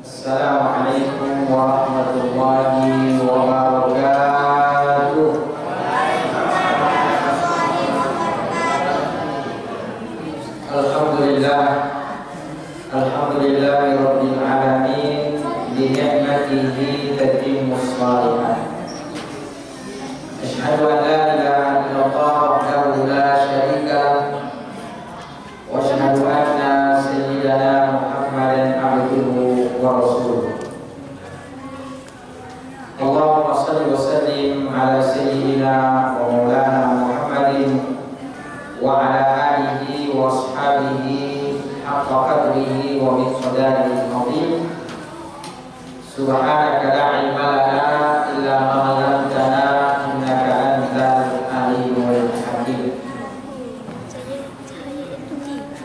Assalamualaikum warahmatullahi wabarakatuh. Alhamdulillah, alhamdulillahirabbil alamin, bi ni'matihi tatimmus shalihat. Asyhadu an la ilaha illallah wahdahu la syarika lah, wa asyhadu anna sayyidana Muhammadan abduhu wa rasuluh. Allahumma shalli wa sallim ala sayyidina wa maulana Muhammadin wa ala alihi wa ashabihi haqqa qadrihi wa miqdarihi azim. Subhanaka la ilma lana illa ma 'allamtana innaka antal alimul hakim.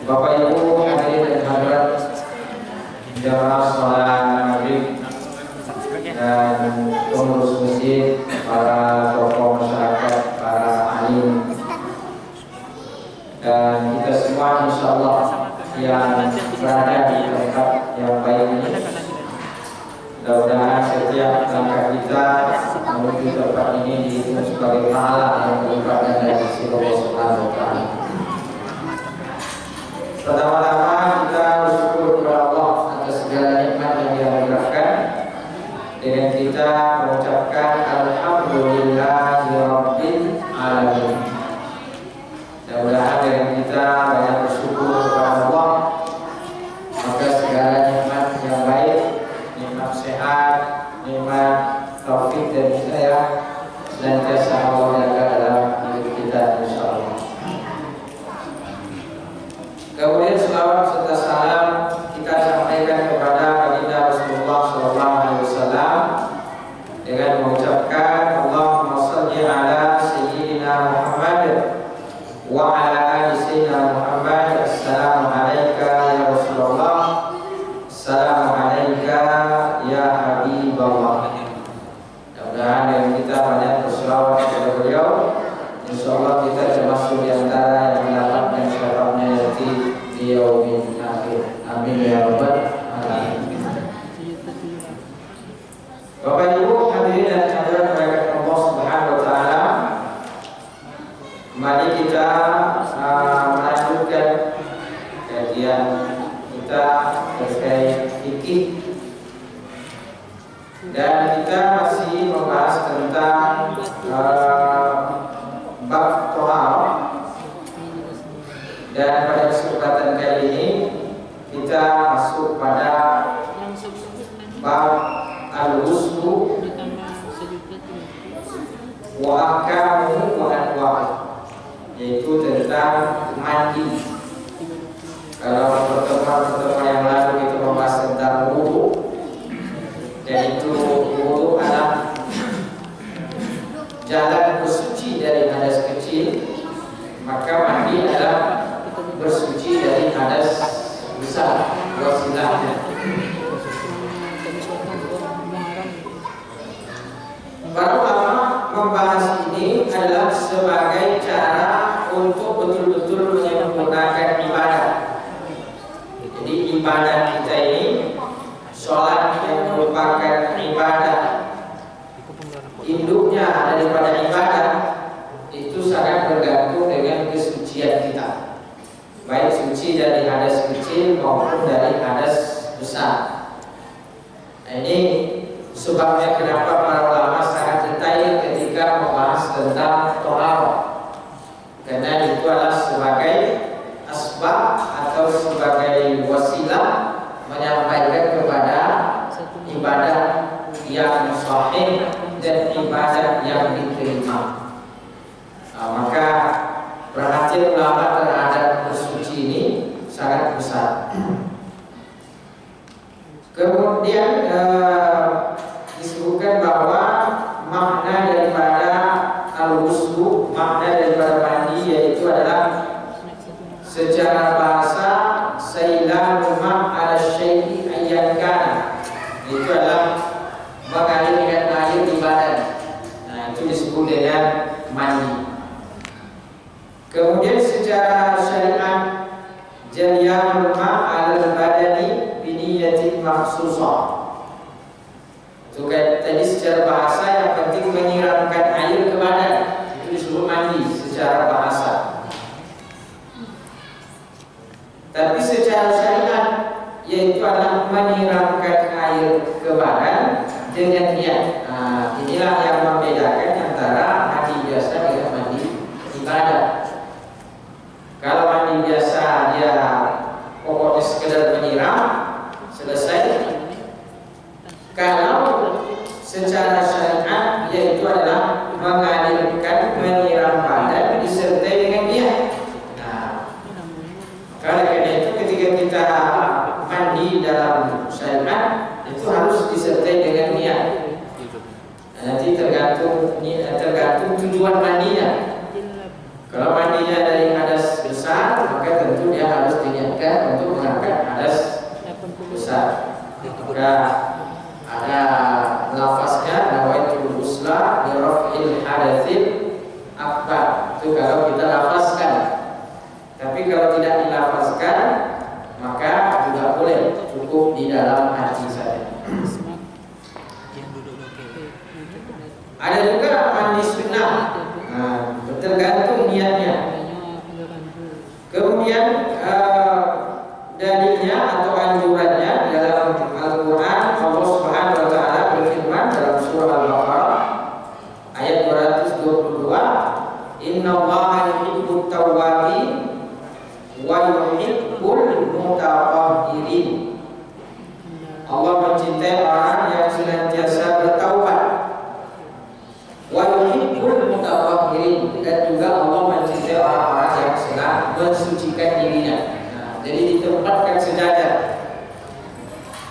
Bapak Ibu hadirin dan hadirat jamaah salat maghrib dan pengurus masjid, para tokoh masyarakat, para alim, dan kita semua insyaallah yang berada di tempat yang baik ini, mudah-mudahan setiap langkah kita menuju tempat ini dihitung sebagai pahala yang berlipat dari sisi Allah Subhanahu wa taala. Pertama-tama kita bersyukur kepada Allah atas segala nikmat yang Dia berikan, dengan kita mengucapkan alhamdulillahirabbil alamin. Mudah-mudahan dengan kita banyak bersyukur kepada Allah, maka segala nikmat yang baik, nikmat sehat, nikmat taufik dan hidayah senantiasa Allah jaga dalam hidup kita insyaallah. Kemudian selawat serta salam kita sampaikan kepada baginda Rasulullah SAW dengan mengucapkan Allahumma shalli ala sayyidina Muhammad wa ala ali sayyidina Muhammad. Assalamu alayka ya Rasulullah, assalamu alayka ya Habiballah. Mudah-mudahan dengan kita banyak berselawat kepada beliau, insyaallah kita termasuk di antara yang mendapatkan syafaatnya nanti di yaumil akhir. Amin ya rabbal alamin. Bapak Ibu hadirin dan hadirat berkat Allah Subhanahu wa taala, mari kita melanjutkan kajian kita terkait fikih, dan kita masih membahas tentang bab thaharah. Dan pada kesempatan kali ini kita masuk pada bab al-ghuslu wa ahkamuhu wa anwa'uhu, yaitu tentang mandi. Kalau pertemuan yang lalu kita membahas tentang wudu, dan itu wudu adalah jalan bersuci dari hadas kecil, maka mandi adalah bersuci dari hadas besar, wasilahnya. Para ulama membahas ini adalah sebagai cara untuk betul-betul menyempurnakan ibadah. Jadi ibadah kita ini, sholat yang merupakan ibadah, induknya daripada ibadah itu sangat bergantung dengan kesucian kita, baik suci dari hadas kecil maupun dari hadas besar. Nah, ini sebabnya kenapa para ulama sangat detail ketika membahas tentang thaharah, karena itu adalah sebagai asbab atau sebagai wasilah menyampaikan kepada ibadah yang sahih dan ibadah yang diterima. Maka perhatian ulama terhadap bersuci ini sangat besar. Kemudian disebutkan bahwa makna daripada al-ghuslu, makna daripada mandi, yaitu adalah secara bahasa sailanul ma' ala syai'i ayyan kana, itu adalah mengalirkan air di badan. Nah, itu disebut dengan mandi. Kemudian secara syariat jariyah ma' al badani bi niyatin makhsusah. Itu tadi secara bahasa yang penting menyiramkan air ke badan, itu disebut mandi secara bahasa. Tapi secara syariat yaitu adalah menyiramkan air ke badan dengan niat. Nah, inilah yang membedakan antara mandi biasa dengan mandi ibadah. Kalau mandi biasa dia pokoknya sekedar menyiram, selesai. Kalau secara syariat yaitu adalah mengalirkan menyiram badan disertai dengan niat. Nah, karena itu ketika kita mandi dalam syariat itu harus disertai dengan niat. Nanti tergantung tujuan mandinya. Kalau mandinya dari hadas besar, maka tentu dia harus diniatkan untuk mengangkat hadas besar. Maka ada lafaznya nawaitul ghusla li raf'il hadatsil akbar. Itu kalau kita lafazkan. Tapi kalau tidak dilafazkan, maka juga boleh, cukup di dalam hati saja. Ada juga mandi sunnah. Nah, tergantung niatnya. Kemudian dalilnya atau anjurannya dalam Al-Quran, Allah Subhanahu wa Ta'ala berfirman dalam surah Al-Baqarah ayat 222, Innallaha yuhibbut tawwabin wa yuhibbul mutatahhirin. Allah mencintai orang yang senantiasa bertaubat. Wa yuhibbul mutatahhirin, dan juga Allah mencintai orang-orang yang senang mensucikan dirinya. Nah, jadi ditempatkan sejajar.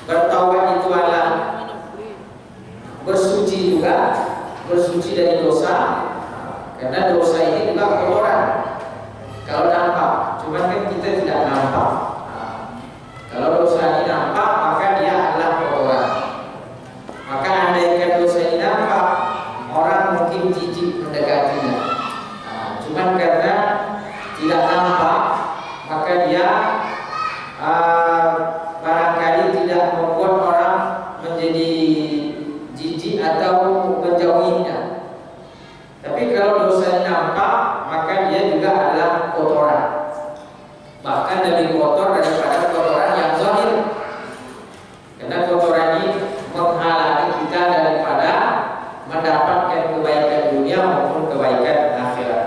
Bertaubat itu adalah bersuci juga, bersuci dari dosa, karena dosa ini juga kotoran. Kalau nampak, cuman kan kita tidak nampak. Kalau dosa ini nampak, maka dia adalah kotoran. Maka andaikan dosa ini nampak, orang mungkin jijik mendekatinya. Cuman karena tidak nampak, maka dia barangkali tidak membuat orang menjadi jijik atau menjauhinya. Tapi kalau dosa nampak, maka dia juga adalah kotoran. Bahkan lebih kotor daripada kotoran yang zahir. Karena kotoran ini menghalangi kita daripada mendapatkan kebaikan dunia maupun kebaikan akhirat.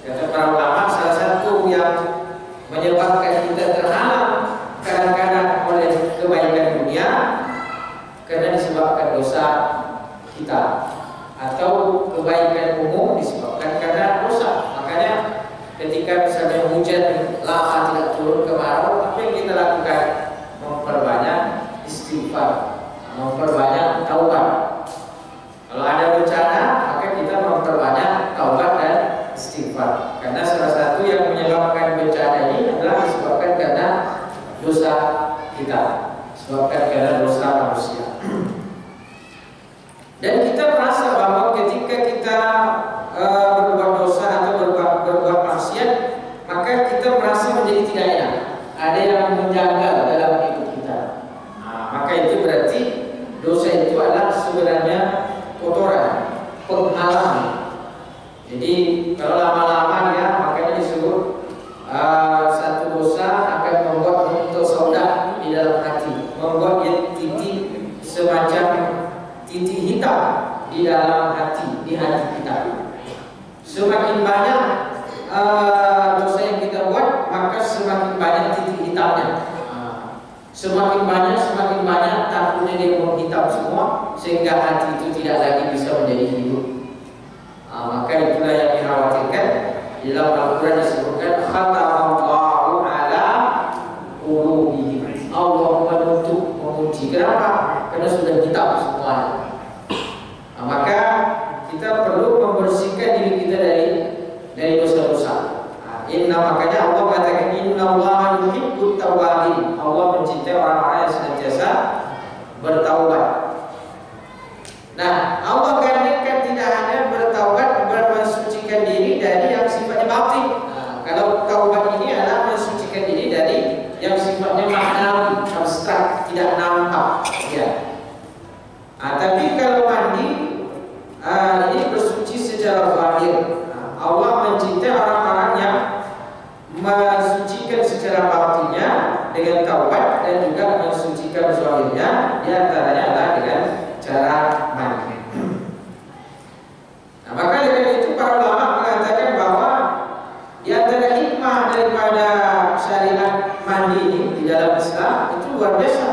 Kata para ulama, salah satu yang menyebabkan kita terhalang kadang-kadang oleh kebaikan dunia karena disebabkan dosa kita, atau kebaikan umum disebabkan karena dosa. Makanya ketika misalnya hujan lama tidak turun, kemarau, apa yang kita lakukan? Memperbanyak istighfar, memperbanyak taubat. Kalau ada bencana, maka kita memperbanyak taubat dan istighfar. Karena salah satu yang menyebabkan bencana ini adalah disebabkan karena dosa kita, disebabkan karena dosa manusia. Dan kita merasa bahwa ketika kita berbuat dosa atau berbuat maksiat, maka kita merasa menjadi tidak enak. Ada yang menjanggal dalam hidup kita. Maka itu berarti dosa itu adalah sebenarnya kotoran, penghalang. Jadi kalau lama-lama ya, makanya disebut satu dosa akan membuat untuk saudah di dalam hati, membuat dia titik semacam titik hitam di dalam hati, di hati kita. Semakin banyak dosa yang kita buat, maka semakin banyak titik hitamnya. Semakin banyak takutnya dia menghitam semua, sehingga hati itu tidak lagi bisa menjadi hidup. Maka itulah yang dikhawatirkan. Di dalam Al-Quran disebutkan khatamallahu ala qulubihim. Allah menutup, mengunci. Kenapa? Karena sudah hitam semuanya. Maka kita perlu membersihkan diri kita dari dosa-dosa. Makanya Allah katakan innallaha yuhibbut tawwabin. Allah mencintai orang-orang yang senantiasa bertaubat. Nah, Allah gandengkan tidak hanya bertaubat, mensucikan diri dari yang sifatnya batin. Kalau taubat ini adalah mensucikan diri dari yang sifatnya maknawi, abstrak. Ya. Tapi kalau mandi ini bersuci secara zahir. Allah mencintai orang-orang yang mensucikan secara batinnya dengan taubat dan juga mensucikan zahirnya, di antaranya adalah dengan cara mandi. Nah, maka dengan itu para ulama mengatakan bahwa di antara hikmah daripada syariat mandi ini di dalam Islam itu luar biasa.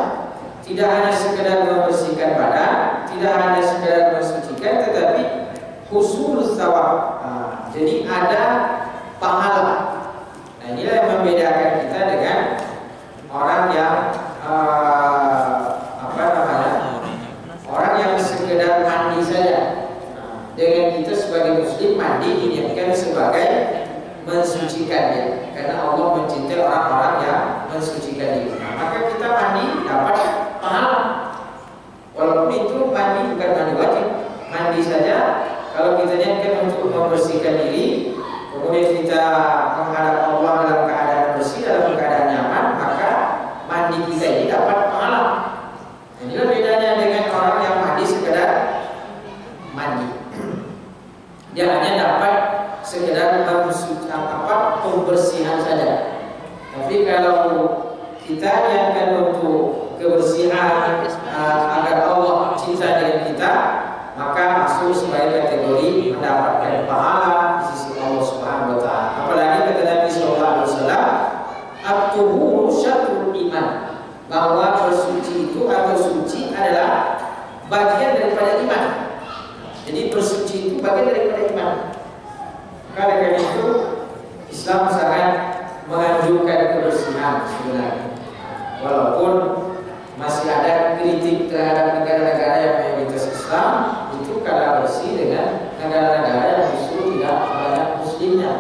Tidak hanya sekedar membersihkan badan, tidak hanya sekedar mensucikan, tetapi husul tsawab. Jadi ada pahala. Nah, inilah yang membedakan kita dengan orang yang orang yang sekedar mandi saja. Dengan kita sebagai muslim mandi diniatkan sebagai mensucikannya, karena Allah mencintai orang-orang yang mensucikan diri. Maka kita mandi dapat pahala, walaupun itu mandi bukan mandi wajib, mandi saja. Kalau kita niatkan untuk membersihkan diri, kemudian kita menghadap Allah dalam keadaan bersih, dalam keadaan nyaman, maka mandi kita ini dapat pahala. Inilah bedanya dengan orang yang mandi sekedar mandi. Dia hanya dapat sekedar pembersihan saja. Tapi kalau kita niatkan untuk kebersihan agar Allah cinta dengan kita, maka masuk sebagai kategori mendapatkan pahala di sisi Allah Subhanahu wa taala. Apalagi kata Nabi sallallahu alaihi wasallam, at-tuhuru syatrul iman, bahwa bersuci itu atau suci adalah bagian daripada iman. Jadi bersuci itu bagian daripada iman. Karena itu Islam sangat menganjurkan kebersihan sebenarnya. Walaupun masih ada kritik terhadap negara-negara yang mayoritas Islam, itu kalah bersih dengan negara-negara yang justru tidak banyak muslimnya.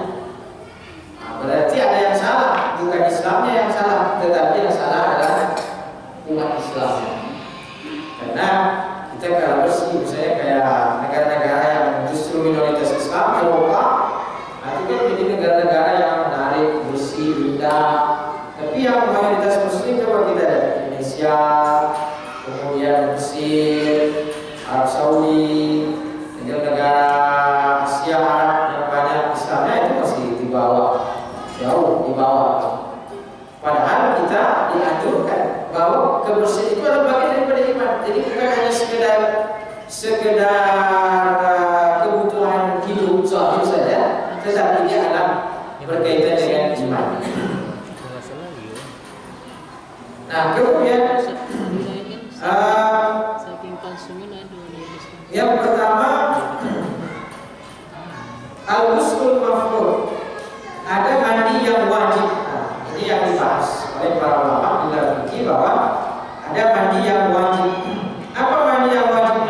Berarti ada yang salah, bukan Islamnya yang salah, tetapi yang salah adalah umat Islamnya. Karena kita kalah bersih, misalnya kayak negara-negara yang justru minoritas Islam, Eropa, itu kan jadi negara-negara yang menarik, bersih, indah. Tapi yang mayoritas muslim coba kita lihat, Indonesia, kemudian Mesir, Arab Saudi, negara-negara Asia Arab yang banyak Islamnya itu masih di bawah, jauh di bawah. Padahal kita dianjurkan bahwa kebersihan itu adalah bagian daripada iman. Jadi bukan hanya sekedar kebutuhan hidup zahir saja, tetapi dia adalah berkaitan dengan iman. Nah, kemudian yang pertama, al-ghusl mafruḍ, ada mandi yang wajib. Ini yang dibahas oleh para ulama di dalam fikih bahwa ada mandi yang wajib. Apa mandi yang wajib?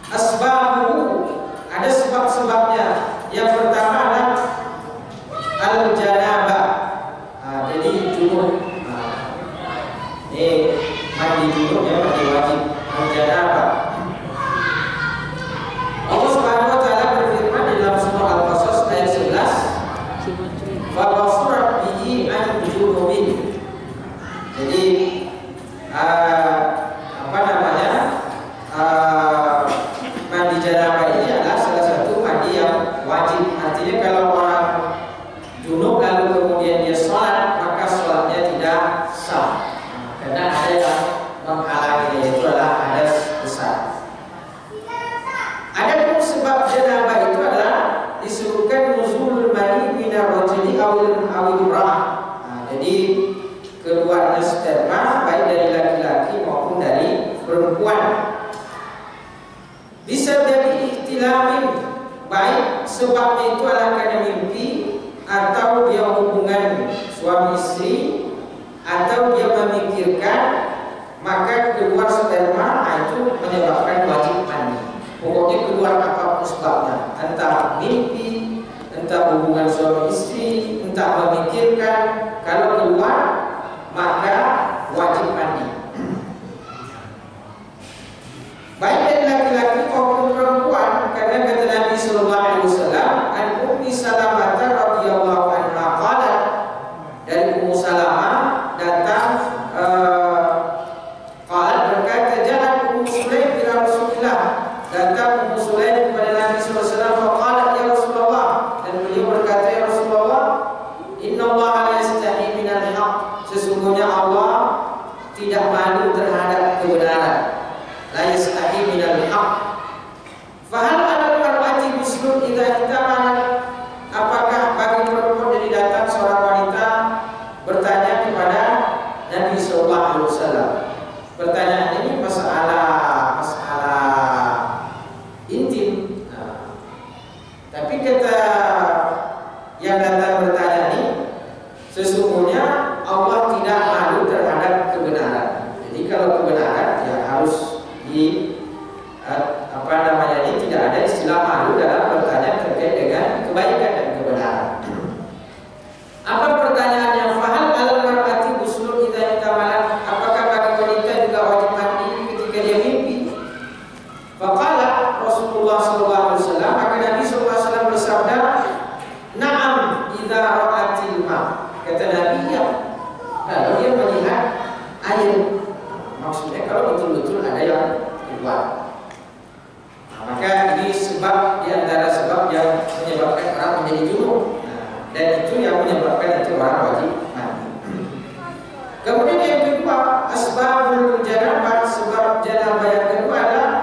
Asbabu, ada sebab-sebabnya. Yang pertama adalah al-janabah. Jadi junub. Ini mandi junub ya, mandi wajib. Al-janabah. Allah Subhanahu wa taala berfirman di dalam surah Al-Qasas ayat 11, "Wa basurat bihi an junubin." Jadi mandi janabah ini adalah salah satu mandi yang wajib. Artinya kalau orang junub lalu kemudian dia sholat, maka sholatnya tidak sah, karena ada yang menghalangi, yaitu adalah hadas besar. Adapun sebab janabah itu adalah disebutkan nuzulul mani minar rajuli awil imra'ah. Jadi keluarnya sperma baik dari laki-laki maupun dari perempuan. Bisa jadi ikhtilamin, baik sebabnya itu adalah karena mimpi, atau dia hubungan suami istri, atau dia memikirkan, maka keluar sperma itu menyebabkan wajib mandi. Pokoknya keluar apapun sebabnya, entah mimpi, entah hubungan suami istri, entah memikirkan, kalau keluar maka wajib mandi. Baik dari laki-laki maupun perempuan, karena kata Nabi sallallahu alaihi wasallam, an Ummi Salamah radhiyallahu anha qalat, dari Ummu Salamah datang tidak malu terhadap kebenaran. La yastahi minal haq. Fahal ada mar'ati bislun idza ihtamanat. Apakah bagi perempuan dari datang seorang wanita bertanya kepada Nabi sallallahu alaihi wasallam. Pertanyaan ini masalah intim. Tapi kata yang datang bertanya ini, sesungguhnya Allah tidak malu terhadap kebenaran. Jadi kalau kebenaran ya harus di tidak ada istilah malu dalam bertanya terkait dengan kebaikan dan kebenaran. Apa pertanyaannya? Fahal alal mar'ati buslun idza ihtamanat. Apakah bagi wanita juga wajib mandi ketika dia mimpi? Faqala Rasulullah sallallahu alaihi wasallam, maka Nabi sallallahu alaihi wasallam bersabda, "Na'am idza ra'atil ma." Kata Nabi, ya. Kalau dia melihat air. Maksudnya kalau betul-betul ada yang keluar. Maka ini sebab di antara sebab yang menyebabkan orang menjadi junub. Dan itu yang menyebabkan nanti orang wajib mandi. Kemudian yang kedua, asbabul janabah, sebab janabah yang kedua adalah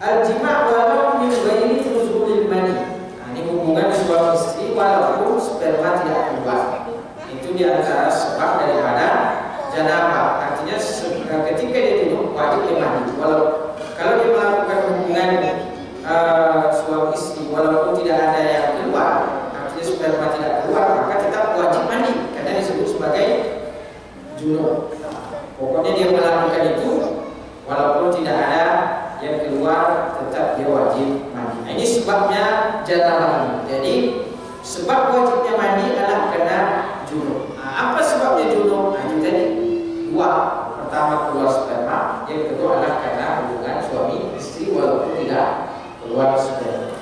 al-jima' walau min ghairi nuzulil mani. Ini hubungan suami istri walaupun sperma tidak keluar. Itu di antara sebab daripada janabah. Artinya ketika dia junub wajib dia mandi. Kalau dia melakukan hubungan suami istri walaupun tidak ada yang keluar, artinya sperma tidak keluar, maka tetap wajib mandi karena disebut sebagai junub. Pokoknya dia melakukan itu walaupun tidak ada yang keluar, tetap dia wajib mandi. Nah, ini sebabnya janabah. Jadi sebab wajibnya mandi adalah karena junub. Apa sebabnya junub? Itu tadi dua. Pertama keluar sperma, yang kedua adalah karena hubungan suami istri walaupun tidak keluar sperma.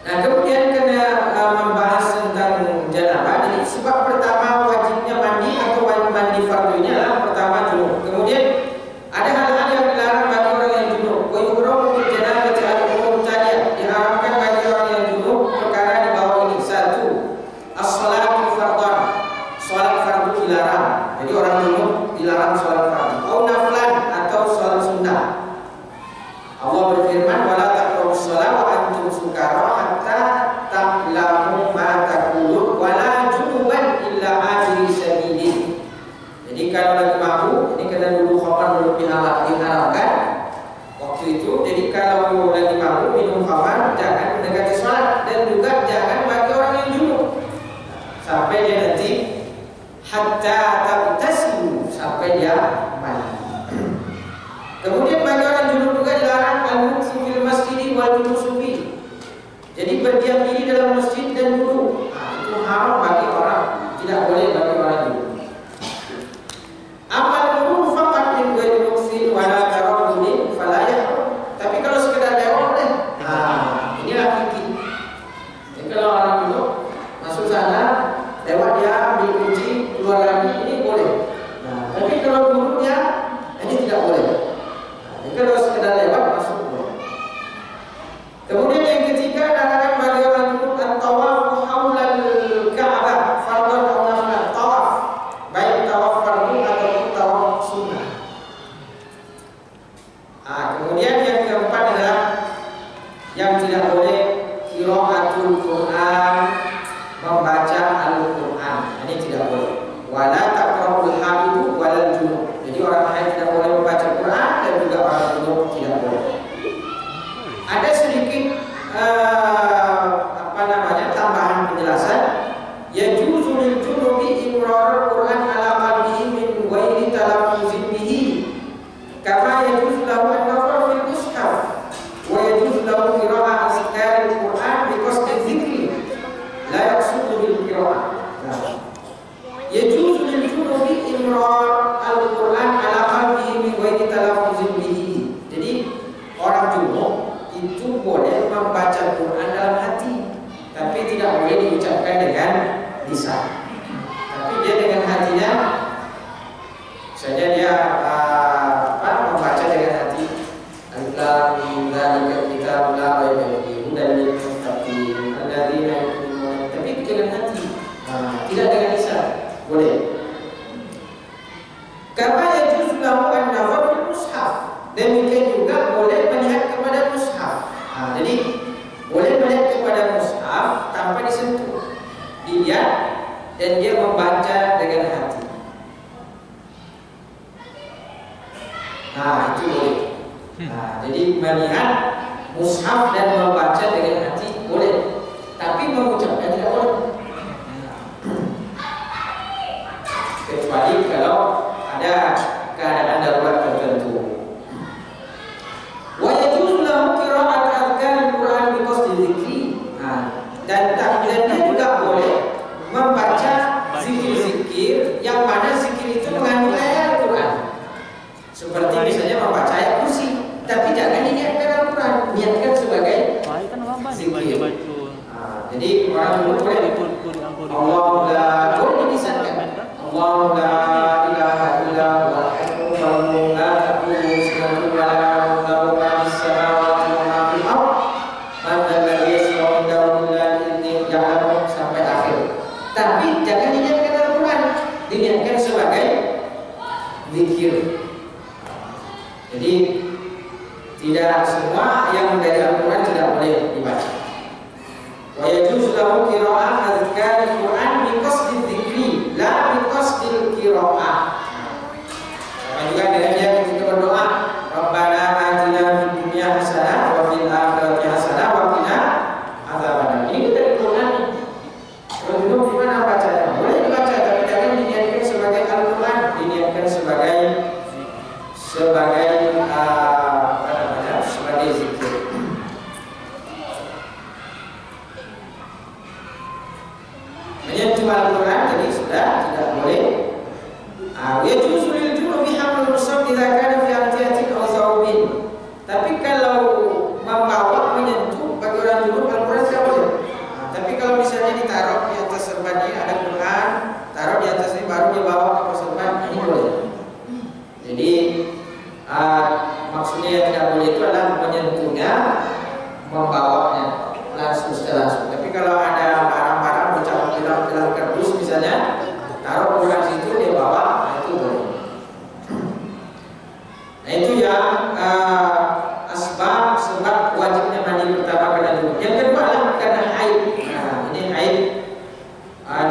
Nah, kemudian kena membahas tentang janabah. Jadi sebab pertama wajibnya mandi atau wajib mandi fardu ini adalah pertama junub. Kemudian ada hal-hal yang dilarang bagi orang yang junub. Wa yuhramu bil janabati al-umur tadi. Diharamkan bagi orang yang junub perkara di bawah ini. Satu, as-salatu fardhan. Salat fardu dilarang. Jadi orang junub dilarang salat fardu. Au naflan atau salat sunnah. Allah berfirman, wala taqrabus shalah wa antum sukara hatta ta'lamu ma taqulun wala junuban illa abiri sabilin. Jadi kalau lagi mabuk, ini kena dulu khamar belum diharamkan waktu itu. Jadi kalau lagi mabuk minum khamar, jangan mendekati salat dan juga jangan bagi orang yang junub sampai dia nanti hatta taghtasilu, sampai dia mandi. Kemudian bagi orang junub juga dilarang al-muksu fil masjid wal julusu fi. Jadi berdiam diri dalam masjid dan duduk. Itu haram bagi orang, tidak boleh bagi orang junub. Amal murur faqat min ghairi muksin wa la tarawdun fala yahrum. Tapi kalau sekedar lewat boleh. Inilah fikih. Jadi kalau orang junub masuk sana, lewat dia ambil kunci, keluar lagi, ini boleh. Tapi kalau duduknya ini tidak boleh. Kalau sekedar lewat masuk boleh. Kemudian yang ketiga, larangan bagi orang junub at-tawaf haulal Ka'bah fardhu atau nafil. Tawaf, baik tawaf fardu ataupun tawaf sunnah. Kemudian yang keempat adalah yang tidak boleh qiraatul Quran, membaca Al-Quran. Ini tidak boleh. Wala taqrabul haid walal junub. Jadi orang haid tidak boleh membaca Quran dan juga orang junub tidak boleh. Ada sedikit tambahan penjelasan. Yajuzu lil junubi imrar Quran ala qalbihi min ghairi talaffuzin bihi. Kama yajuzu lahu an-nazar fil mushaf wa yajuzu lahu qira'ah azkar al-Quran bi qasdi dzikri la yaqsudu bil qira'ah. Yajuzu lil junubi imrar al-Quran ala qalbihi min ghairi talaffuzin bihi. Jadi orang junub itu boleh membaca Quran dalam hati, tapi tidak boleh diucapkan dengan lisan. Tapi dia dengan hatinya saja dia membaca dengan hati. Alif-lam mim dzalikal kitabul la raiba fihi hudan lil muttaqin alladzina yu'minuna. Tapi dengan hati, tidak dengan lisan. Boleh. Kama yajuzu lahu an nazar fil mushaf. Demikian juga boleh melihat kepada mushaf. Nah, jadi boleh melihat kepada mushaf tanpa disentuh, dilihat dan dia membaca dengan hati. Nah, itu boleh. Nah, jadi melihat mushaf dan membaca dengan hati boleh, tapi mengucapkan tidak boleh. Kecuali kalau ada keadaan darurat tertentu. Wa yajuzu lahu qira'at adhkar al-Qur'an bi qasdi dzikri. Dan dia juga boleh membaca zikir-zikir yang mana zikir itu mengandung ayat Al-Qur'an. Seperti misalnya membaca ayat kursi, tapi jangan diniatkan Al-Quran, niatkan sebagai zikir. Jadi orang dulu boleh Allah la boleh dilisankan Allah la ilaha illa huwal hayyul qayyum la ta'khudhuhu sinatun wa la nawm lahu ma fis samawati wa ma fil ardh man dzalladzi yashfa'u indahu illa bi'idznihi ya'lamu sampai akhir. Tapi jangan diniatkan Al-Quran, diniatkan sebagai zikir. Jadi tidak semua yang dari Al-Quran tidak boleh dibaca. Wa yajuzu lahu qira'at adhkar al-Quran bi qasdi dzikri la bi qasdil qira'ah. Sama juga dengan dia ketika berdoa, Rabbana atina fid dunya hasanah wa fil akhirati hasanah wa qina adzabannar. Ini dari Quran. Kalau dulu gimana bacanya? Boleh dibaca tapi jangan diniatkan sebagai Al-Quran, diniatkan sebagai sebagai zikir. Menyentuh Al-Quran jadi sudah tidak boleh. Yajuzu lil junubi hamlul mushaf idza kana fi antiyatin aw thawbin. Tapi kalau membawa menyentuh bagi orang junub Al-Quran tidak boleh. Tapi kalau misalnya ditaruh di atas serbannya ada Quran, taruh di atas ini baru dibawa ke serban, ini boleh. Jadi maksudnya yang tidak boleh itu adalah menyentuhnya, membawanya secara langsung. Tapi kalau ada barang-barang bercampur dalam kardus misalnya, taruh Quran situ dia bawa, nah itu boleh. Nah itu yang sebab wajibnya mandi pertama karena junub. Yang kedua adalah karena haid. Nah ini haid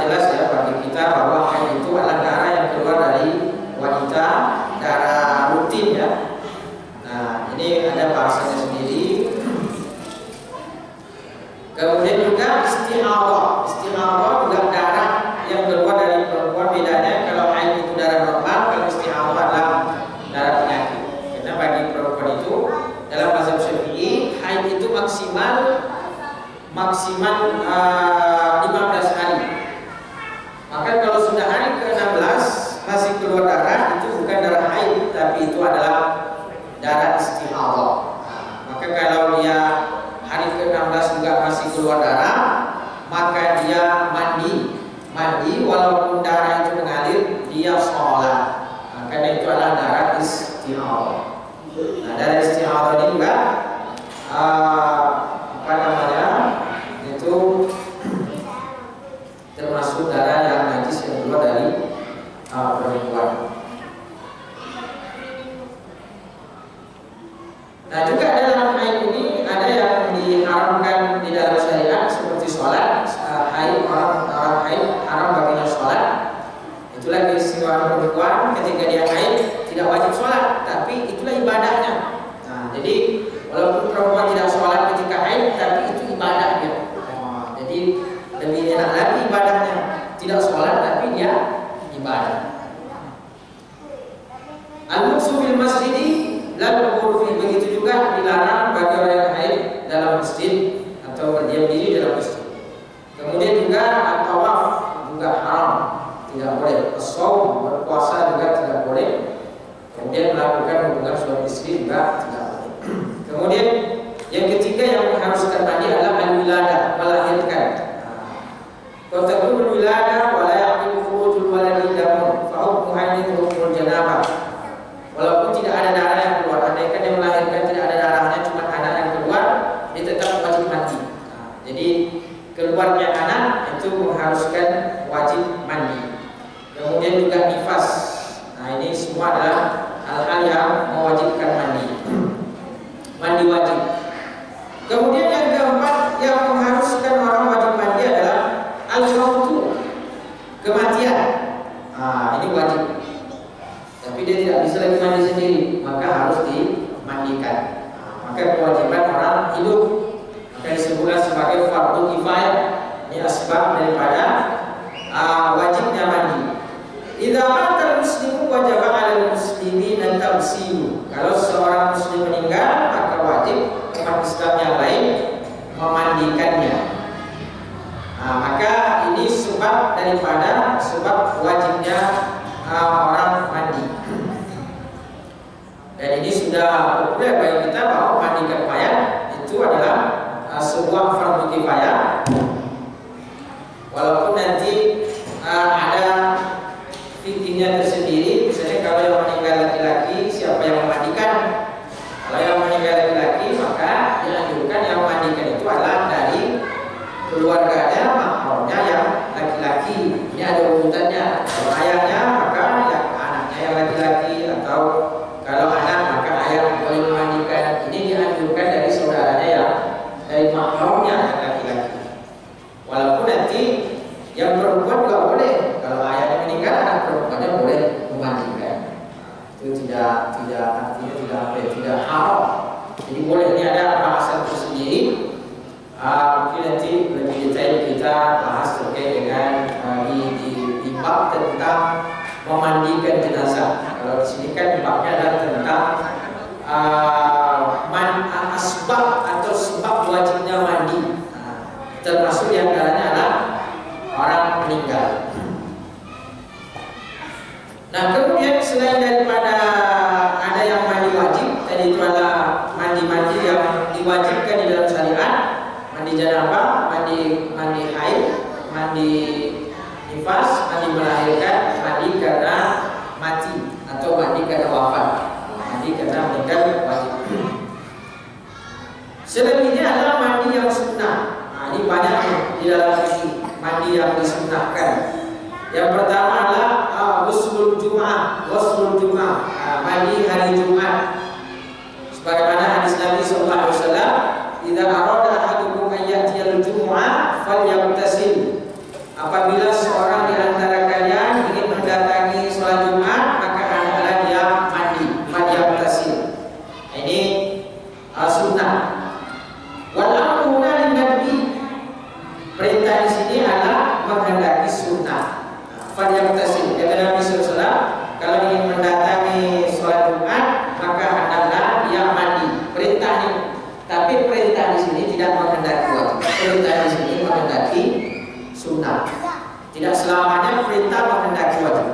jelas ya bagi kita bahwa haid itu adalah darah yang keluar dari wanita, darah rutin ya. Nah ini ada bahasanya sendiri. Kemudian juga istihadhah. Istihadhah juga darah yang keluar dari perempuan. Bedanya kalau haid itu darah normal, kalau istihadhah adalah darah penyakit. Karena bagi perempuan itu dalam mazhab Syafi'i haid itu maksimal 15 hari. Maka kalau sudah hari ke-16 masih keluar darah, itu bukan darah haid, tapi itu adalah darah istihadhah. Maka kalau dia hari ke-16 juga masih keluar darah, maka dia mandi walaupun darah itu mengalir, dia sholat. Karena itu adalah darah istihadhah. Nah, darah istihadhah ini juga itu termasuk darah yang najis yang keluar dari perempuan. Nah juga dalam haid ini ada yang diharamkan di dalam syariat seperti sholat. Haid orang haid haram baginya sholat. Itulah keistimewaan perempuan ketika dia haid tidak wajib sholat, tapi itulah ibadahnya. Nah jadi walaupun perempuan tidak sholat ketika haid, tapi itu ibadahnya. Jadi lebih enak lagi ibadahnya, tidak sholat tapi dia ibadah. Al-muksu fil masjidi lalu kurfi, begitu juga dilarang bagi orang yang haid dalam masjid atau berdiam diri dalam masjid. Kemudian juga at-tawaf juga haram, tidak boleh. As-shaum, berpuasa juga tidak boleh. Kemudian melakukan hubungan suami istri juga tidak boleh. Kemudian yang ketiga yang mengharuskan mandi adalah al-wiladah, melahirkan. Qatabul wiladah wa la yaqimu khurujul waladi damun fa hukmu haidin hukmul janabah. Walaupun tidak ada darah yang keluar, andaikan dia melahirkan tidak ada darahnya, cuma anak yang keluar, dia tetap wajib mandi. Jadi keluarnya anak itu mengharuskan wajib mandi. Kemudian juga nifas. Nah ini semua adalah hal-hal yang mewajibkan mandi. Mandi wajib. Kemudian yang keempat yang mengharuskan orang wajib mandi adalah al-mautu, kematian. Ini wajib. Tapi dia tidak bisa lagi mandi sendiri, maka harus dimandikan. Maka kewajiban orang hidup maka disebutlah sebagai fardu kifayah. Ini asbab daripada wajibnya mandi. Idza mata muslimu wajib 'alal muslimin an tamsilu. Kalau seorang muslim meninggal, maka wajib umat Islam yang lain memandikannya. Maka ini sebab daripada sebab wajibnya orang mandi. Dan ini sudah populer bagi kita bahwa mandikan mayat itu adalah sebuah fardu kifayah. Walaupun nanti ada fikihnya tersendiri, misalnya kalau yang meninggal laki-laki siapa yang memandikan? Kalau yang meninggal laki-laki maka dianjurkan yang memandikan itu adalah dari keluarganya, mahramnya yang laki-laki. Ini ada urutannya. Kalau ayahnya maka ya anaknya yang laki-laki, atau kalau anak maka ayah boleh memandikan. Ini dianjurkan dari saudaranya yang dari mahramnya yang laki-laki. Walaupun nanti yang perempuan juga boleh. Kalau ayahnya meninggal, anak perempuannya boleh memandikan. Itu tidak tidak haram. Jadi boleh. Ini ada bahasan tersendiri. Mungkin nanti lebih detail kita bahas terkait dengan di bab tentang memandikan jenazah. Kalau di sini kan babnya adalah tentang asbab atau sebab wajibnya mandi. Termasuk yang antaranya adalah orang meninggal. Nah, kemudian selain daripada ada yang mandi wajib, tadi itu adalah mandi-mandi yang diwajibkan di dalam syariat. Mandi janabah, mandi haid, mandi nifas, mandi melahirkan, mandi karena mati atau mandi karena wafat. Mandi karena meninggal wajib. Selebihnya adalah mandi yang sunnah. Ini banyak di dalam fikih mandi yang disunnahkan. Yang pertama adalah ghuslul Jum'ah, mandi hari Jumat. Sebagaimana hadis Nabi sallallahu alaihi wasallam, "Idza arada ahadukum an ya'tiyal Jum'ah falyaghtasil." Apabila seorang di antara kalian ingin mendatangi salat Jumat, maka hendaklah dia mandi, falyaghtasil. Ini sunnah. Wal amru lin-nabi, perintah di sini adalah menghendaki sunnah. Falyaghtasil, kata Nabi sallallahu alaihi wasallam, kalau ingin mendatangi salat Jumat, maka hendaklah dia mandi. Perintah ini, tapi perintah di sini tidak menghendaki wajib. Perintah di sini menghendaki sunnah. Tidak selamanya perintah menghendaki wajib.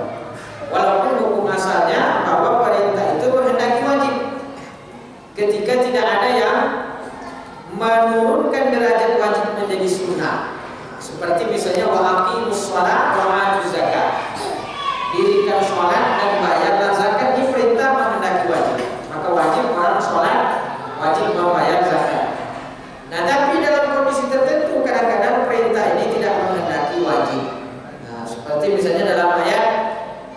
Walaupun hukum asalnya bahwa perintah itu menghendaki wajib. Ketika tidak ada yang menurunkan derajat wajib menjadi sunnah. Seperti misalnya wa aqimus shalah wa atuz zakat. Dirikan sholat dan bayarlah zakat, ini perintah menghendaki wajib. Maka wajib orang sholat, wajib membayar zakat. Nah, tapi dalam kondisi tertentu kadang-kadang perintah ini tidak menghendaki wajib. Nah, seperti misalnya dalam ayat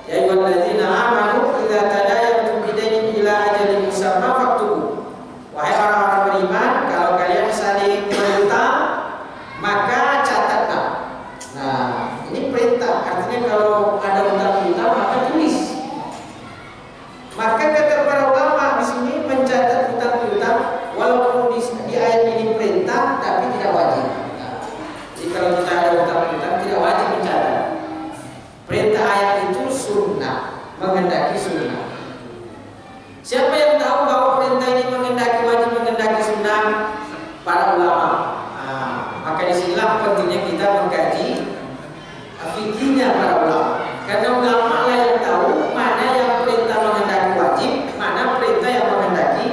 ya ayyuhalladzina amanu idza tadayantum bidainin ila ajalin musamma faktubu. Wahai orang-orang beriman, kalau kalian saling berhutang, maka catatlah. Nah, ini perintah. Artinya kalau ada hutang-hutang maka tulis. Maka kata para ulama di sini mencatat hutang-hutang, walaupun di ayat ini perintah tapi tidak wajib. Nah, jadi kalau kita ada hutang-hutang tidak wajib mencatat. Perintah ayat itu sunnah, menghendaki sunnah. Siapa yang tahu bahwa perintah ini menghendaki wajib, menghendaki sunnah? Para ulama. Maka disinilah pentingnya kita mengkaji fikihnya para ulama. Karena ulama lah yang tahu mana yang perintah menghendaki wajib, mana perintah yang menghendaki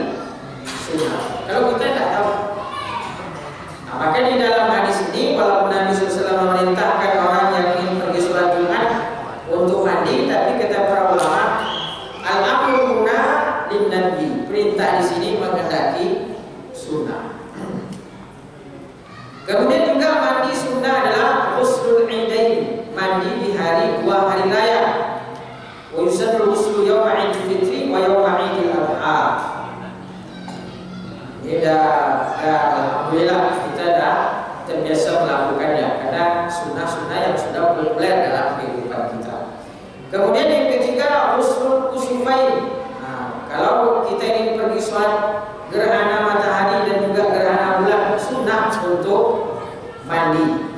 sunnah. Kalau kita tidak tahu. Nah, maka di dalam hadis ini walaupun Nabi SAW memerintahkan orang yang ingin pergi sholat Jumat untuk mandi, tapi kata para ulama al-amru huna lin-nabi, perintah di sini menghendaki sunnah. Kemudian juga mandi sunnah adalah ghuslul idain, mandi di hari dua hari raya. Wa yusannu ghuslu yawma seperti sholat gerhana matahari dan juga gerhana bulan, sunnah untuk mandi.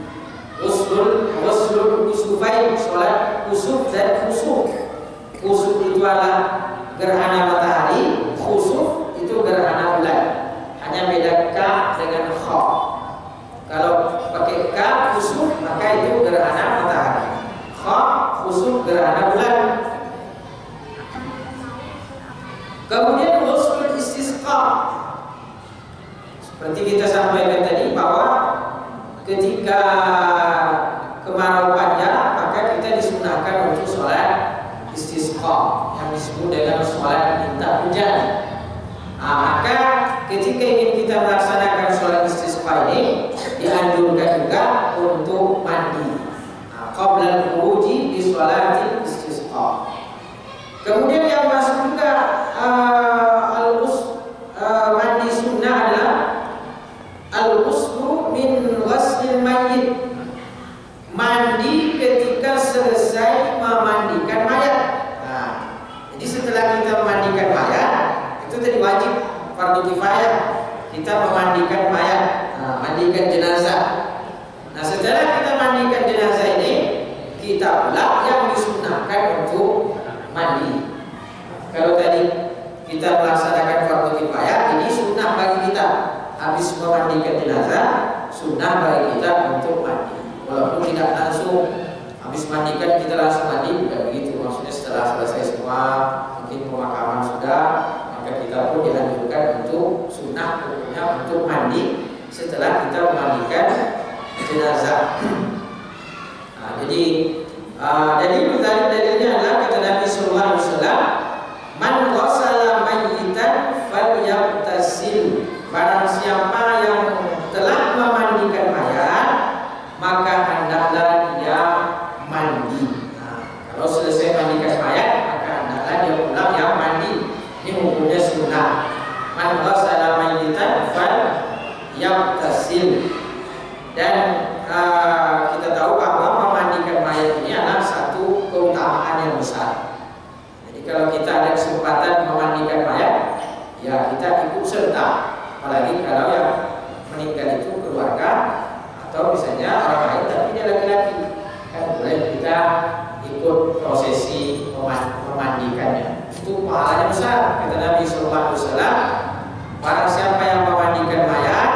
Usul kusufain, sholat kusuf dan khusuf. Kusuf itu adalah gerhana matahari, khusuf itu gerhana bulan. Hanya beda ka dengan kha. Kalau pakai ka khusuf maka itu gerhana matahari. Kha khusuf gerhana bulan. Kemudian usul istisqa. Seperti kita sampaikan tadi bahwa ketika kemarau panjang maka kita disunahkan untuk sholat istisqa yang disebut dengan sholat minta hujan. Maka ketika ingin kita melaksanakan sholat istisqa ini dianjurkan juga untuk mandi. Qabla al-khuruji di sholat istisqa. Kemudian yang masuk juga mandi sunnah adalah al-ghuslu min ghaslil mayyit. Mandi ketika selesai memandikan mayat. Jadi setelah kita memandikan mayat, itu tadi wajib fardu kifayah kita memandikan mayat, mandikan jenazah. Nah, setelah kita mandikan jenazah ini, kita pula yang disunahkan untuk mandi. Kalau tadi kita melaksanakan fardu kifayah, ini sunnah bagi kita. Habis memandikan jenazah, sunnah bagi kita untuk mandi. Walaupun tidak langsung habis mandikan kita langsung mandi, bukan begitu. Maksudnya setelah selesai semua, mungkin pemakaman sudah, maka kita pun dianjurkan untuk sunnah hukumnya untuk mandi setelah kita memandikan jenazah. Jadi dalilnya adalah kata Nabi Sallallahu Alaihi Wasallam, man ghassala mayyitan falyabtasil. Barang siapa yang telah memandikan mayat, maka hendaklah dia mandi. Kalau selesai mandikan mayat, maka hendaklah dia pulang yang mandi. Ini hukumnya sunnah. Man ghassala mayyitan falyabtasil. Dan kita tahu bahwa memandikan mayat ini adalah satu keutamaan yang besar. Jadi kalau kita ada kesempatan memandikan mayat, ya kita ikut serta. Apalagi kalau yang meninggal itu keluarga atau misalnya orang lain tapi dia laki-laki, kan boleh kita ikut prosesi memandikannya. Itu pahalanya besar. Kata Nabi Sallallahu Alaihi Wasallam, barang siapa yang memandikan mayat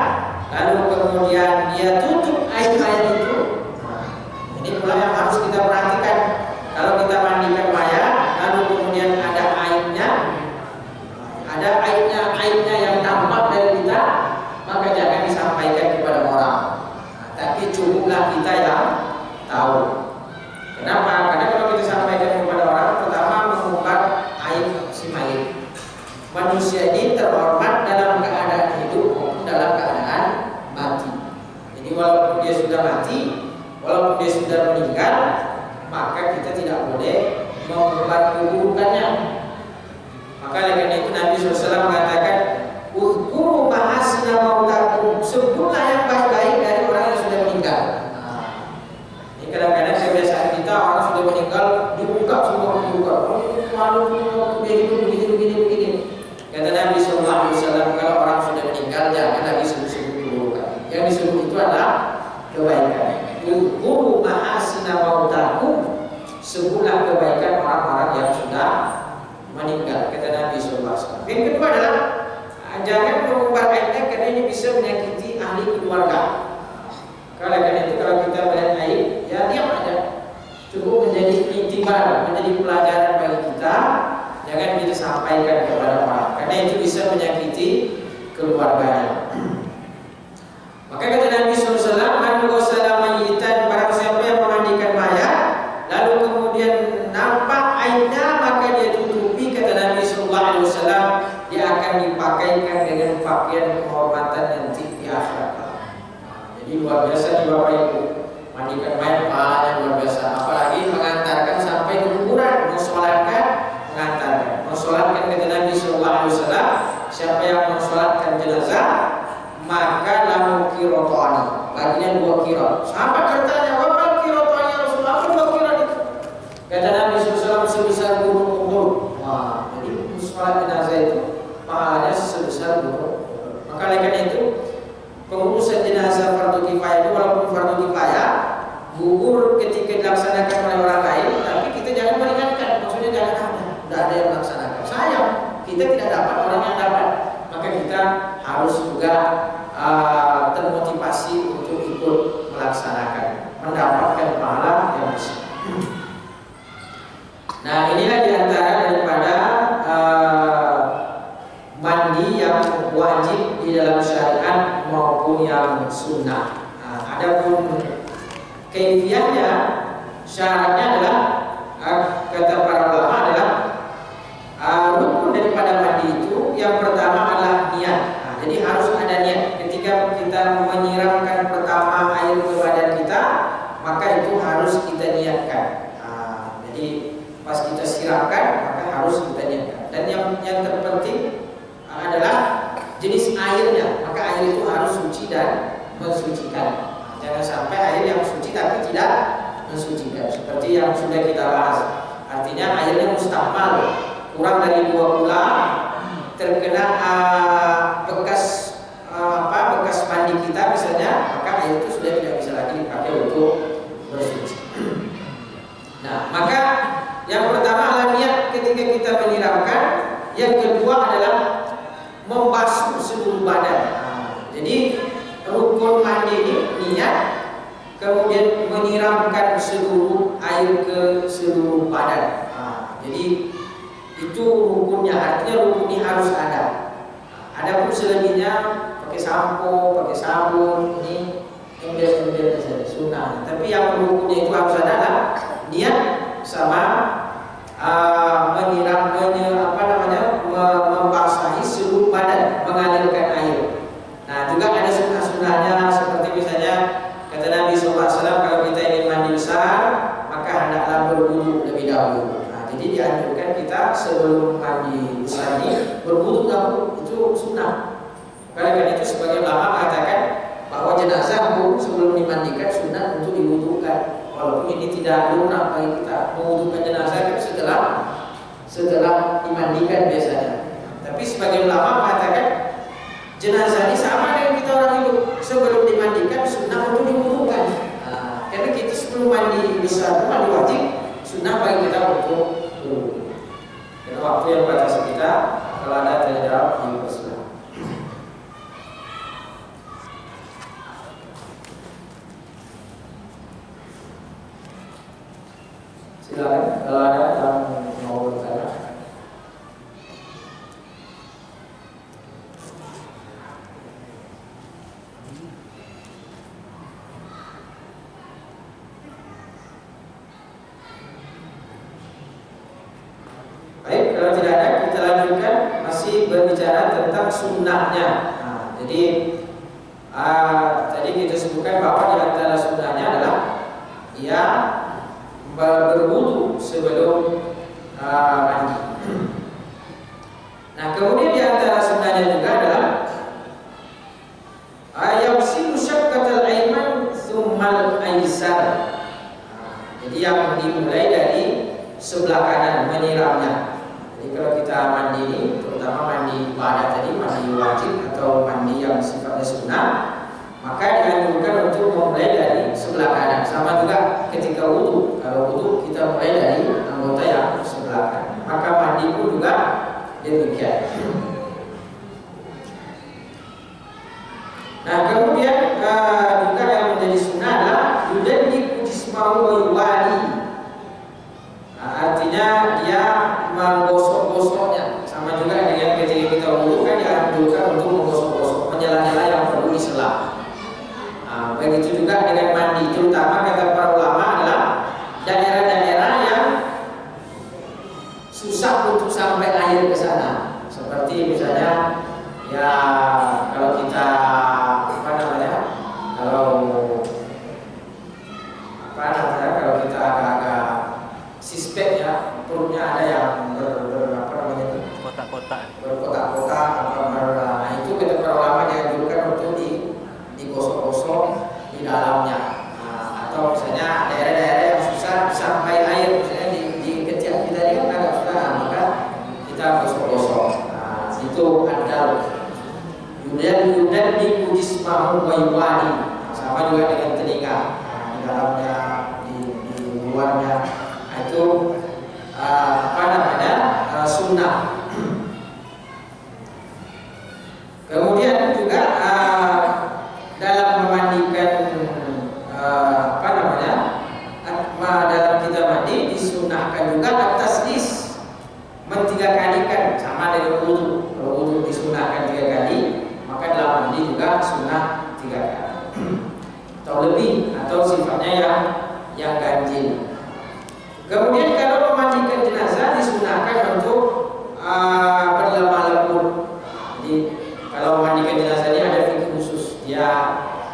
lalu kemudian dia tutup air mayat itu, ini pula yang harus kita perhatikan. Kalau kita mandikan mayat lalu kemudian ada aibnya yang tampak dari kita, maka jangan disampaikan kepada orang. Tapi cukuplah kita yang tahu. Kenapa? Karena kalau kita sampaikan kepada orang, pertama mengungkap aib si mayit. Manusia ini terhormat dalam keadaan hidup maupun dalam keadaan mati. Jadi walaupun dia sudah mati, walaupun dia sudah meninggal, maka kita tidak boleh mengumbar keburukannya. Maka karena itu Nabi SAW mengatakan, "Uzkuru mahasina mautakum." Sebutlah yang baik-baik dari orang yang sudah meninggal. Ini kadang-kadang kebiasaan kita, orang sudah meninggal diungkap semua keburukan. Malu begini. Kata Nabi SAW, kalau orang sudah meninggal jangan lagi sebut-sebut keburukan. Yang disebut itu adalah kebaikan. Uzkuru mahasina mautakum. Sebutlah kebaikan orang-orang yang sudah meninggal, kata Nabi SAW. Yang kedua adalah jangan mengumbar aibnya karena ini bisa menyakiti ahli keluarga. Karena itu kalau kita melihat aib, ya diam aja. Cukup menjadi iktibar, menjadi pelajaran bagi kita. Jangan kita sampaikan kepada orang, karena itu bisa menyakiti keluarganya. Maka kata Nabi SAW, man ghassala mayyitan, barang siapa yang memandikan mayat, lalu kemudian nampak aibnya, maka dia tutupi. Kata Nabi SAW, dia akan dipakaikan dengan pakaian kehormatan nanti di akhirat. Jadi luar biasa di Bapak Ibu, mandikan mayat pahalanya luar biasa. Apalagi mengantarkan sampai ke kuburan, mensolatkan, mengantarkan. Mensolatkan kata Nabi SAW, siapa yang mensolatkan jenazah, maka lamu kirotani, bagian 2 kirot. Sahabat bertanya, apa kirotani Rasulullah? Apa 2 kirot itu? Kata Nabi SAW, sebesar gunung Uhud. Jadi sholat jenazah itu pahalanya sebesar gunung. Maka oleh karena itu pengurusan jenazah fardu kifayah itu walaupun fardu kifayah gugur ketika dilaksanakan oleh orang lain, tapi kita jangan meringankan. Maksudnya jangan tidak ada yang melaksanakan. Sayang kita tidak dapat, orang yang dapat. Maka kita harus juga termotivasi untuk ikut melaksanakan, mendapatkan pahala yang besar. Nah, inilah diantara daripada mandi yang wajib di dalam syariat maupun yang sunnah. Adapun kaifiahnya, syaratnya adalah kata para ulama adalah rukun daripada mandi itu yang pertama adalah niat. Jadi harus ada niat. Ketika kita menyiramkan pertama air ke badan kita, maka itu harus kita niatkan. Jadi pas kita siramkan, maka harus kita niatkan. Dan yang terpenting adalah jenis airnya. Maka air itu harus suci dan mensucikan. Jangan sampai air yang suci tapi tidak mensucikan. Seperti yang sudah kita bahas. Artinya airnya mustahmal, kurang dari 2 bulan terkena bekas bekas mandi kita misalnya, maka air itu sudah tidak bisa lagi dipakai untuk bersuci. Nah, maka yang pertama adalah niat ketika kita menyiramkan. Yang kedua adalah membasuh seluruh badan. Jadi rukun mandi ini niat, kemudian menyiramkan seluruh air ke seluruh badan. Jadi itu rukunnya, artinya rukun ini harus ada. Adapun selebihnya pakai sampo, pakai sabun, ini embel-embel saja sunnah. Tapi yang rukunnya itu harus ada adalah niat sama membasahi seluruh badan, mengalirkan air. Nah, juga ada sunnah-sunnahnya seperti misalnya kata Nabi SAW, kalau kita ingin mandi besar maka hendaklah berwudu lebih dahulu. Jadi dianjurkan kita sebelum mandi besar ini berwudu dahulu, itu sunnah. Karena itu sebagai ulama mengatakan bahwa jenazah sebelum dimandikan sunnah untuk diwudukan. Walaupun ini tidak lumrah bagi kita mewudukan jenazah kan setelah dimandikan biasanya. Tapi sebagai ulama mengatakan jenazah ini sama dengan kita orang hidup, sebelum dimandikan sunnah untuk diwudukan. Karena kita sebelum mandi besar, mandi wajib, sunnah bagi kita untuk berwudu. Karena waktu yang batasi kita, kalau ada tanya jawab dipersilakan. Silakan kalau ada yang mau bertanya. Baik, kalau tidak ada kita lanjutkan, masih berbicara tentang sunnahnya. Jadi tadi kita sebutkan bahwa di antara sunnahnya adalah ia berwudu sebelum mandi. Nah, kemudian di antara sunnahnya juga adalah yamsilu syaqqatal ayman tsummal aysar. Jadi yang dimulai dari sebelah kanan menyiramnya. Jadi kalau kita mandi ini, terutama mandi ibadah tadi, mandi wajib atau mandi yang sifatnya sunnah, maka dianjurkan untuk memulai dari sebelah kanan. Sama juga ketika wudu. Kalau wudu kita mulai dari anggota yang sebelah kanan. Maka mandi pun juga demikian. Nah, kemudian juga yang menjadi sunnah adalah yudalliku jismahu wa yuwali. Artinya dia menggosok-gosoknya. Sama juga dengan ketika kita wudu kan dianjurkan untuk menggosok-gosok, menyela-nyela yang perlu disela. Begitu juga dengan mandi, terutama kata para ulama adalah daerah-daerah yang susah untuk sampai air ke sana. Seperti misalnya ya kalau kita kalau kita agak-agak suspek ya, perutnya ada yang berkotak-kotak, nah itu kata para ulama dianjurkan untuk digosok-gosok di dalamnya. Atau misalnya daerah-daerah yang susah sampai air, misalnya di ketiak kita ini kan agak susah, maka kita gosok-gosok. Itu itu andal. Yudan di jismahu wa yuwani, sama juga dengan telinga, di dalamnya, di luarnya. Itu apa namanya, sunnah. Kemudian juga dalam memandikan apa namanya, dalam kita mandi disunahkan juga at-taslis, mentiga kalikan, sama dengan wudu. Kalau wudu disunahkan 3 kali, maka dalam mandi juga sunnah 3 kali atau lebih, atau sifatnya yang ganjil. Kemudian kalau memandikan jenazah disunahkan untuk berlemah lembut. Jadi kalau memandikan jenazah ini ada fikih khusus, dia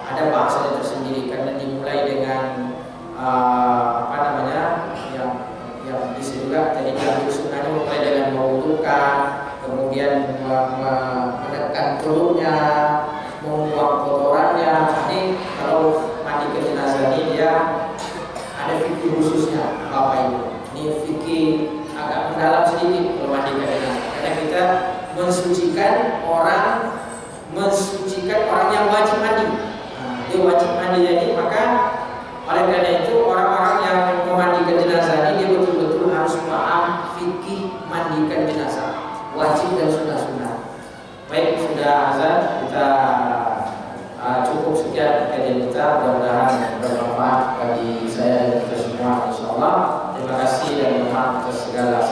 ada bahasanya tersendiri, karena dimulai dengan apa namanya, yang bisa juga tadi yang sunnahnya mulai dengan mewudukan, kemudian menekan perutnya, membuang kotorannya. Ini kalau mandikan jenazah ini dia ada fikih khususnya Bapak Ibu. Ini fikih agak mendalam sedikit kalau mandikan jenazah, karena kita mensucikan orang yang wajib mandi. Dia wajib mandi, jadi maka oleh karena itu orang-orang yang memandikan jenazah ini dia betul-betul harus paham fikih mandikan jenazah, wajib dan sunnah-sunnah. Baik, sudah azan, kita cukup sekian kajian kita, mudah-mudahan bermanfaat bagi saya dan kita semua, insyaallah. Terima kasih dan mohon maaf atas segala